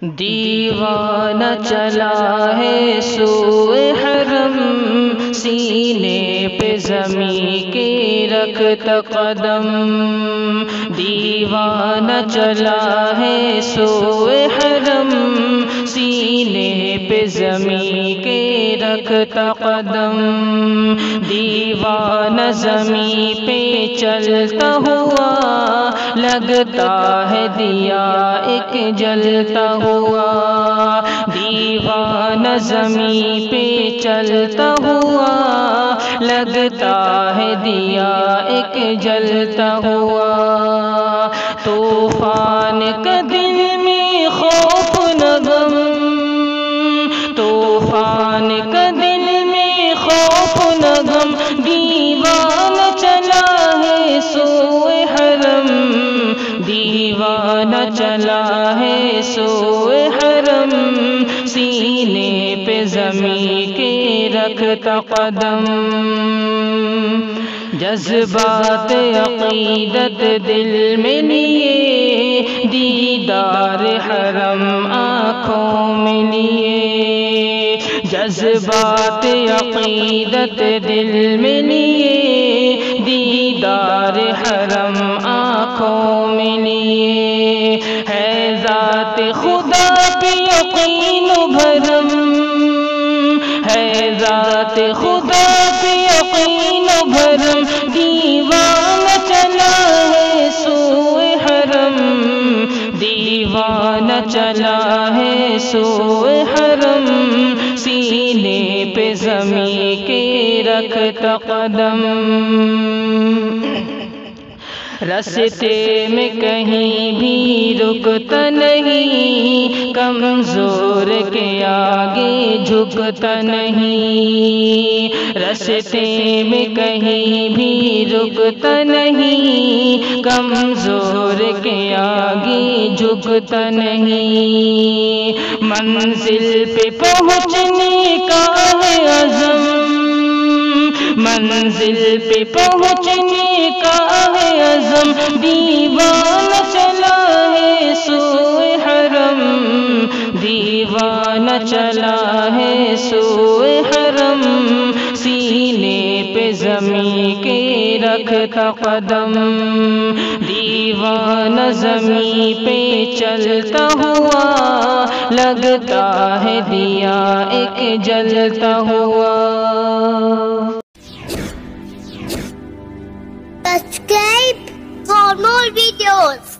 دیوانہ چلا ہے سوئے حرم، سینے پہ زمیں کے رکھتا قدم۔ دیوانہ چلا ہے سوئے حرم، سینے پہ زمیں کے رکھتا قدم۔ دیوانہ زمیں پہ چلتا ہوا، لگتا ہے دیا ایک جلتا ہوا۔ دیوانہ زمیں پہ چلتا ہوا، لگتا ہے دیا ایک جلتا ہوا۔ طوفان کا دل میں خوف نہ غم، طوفان کا دل میں خوف نہ غم، دیوانہ چلا ہے سوئے حرم، دیوانہ چلا ہے سوئے حرم، سینے پہ زمیں کے رکھتا قدم۔ جذبات عقیدت دل میں لیے، دیدار حرم آنکھوں میں لیے۔ جذبات عقیدت دل میں لیے، دیدار حرم آنکھوں میں لیے۔ ہے ذات خدا پہ یقین و بھرم، ہے ذات خدا پہ یقین و بھرم، دیوانہ چلا ہے سوئے حرم، دیوانہ چلا ہے سوئے حرم، سینے پہ زمیں کے رکھتا قدم۔ راستے میں کہیں بھی رکتا نہیں، کمزور کے آگے جھکتا نہیں۔ راستے میں کہیں بھی رکتا نہیں، کمزور کے آگے جھکتا نہیں۔ منزل پہ پہنچنے کا ہے عزم، منزل پہ پہنچنے کا ہے عزم، دیوانہ چلا ہے سوئے حرم، دیوانہ چلا ہے سوئے حرم، سینے پہ زمیں کے رکھتا قدم۔ دیوانہ زمیں پہ چلتا ہوا، لگتا ہے دیا ایک جلتا ہوا۔ Subscribe for more videos.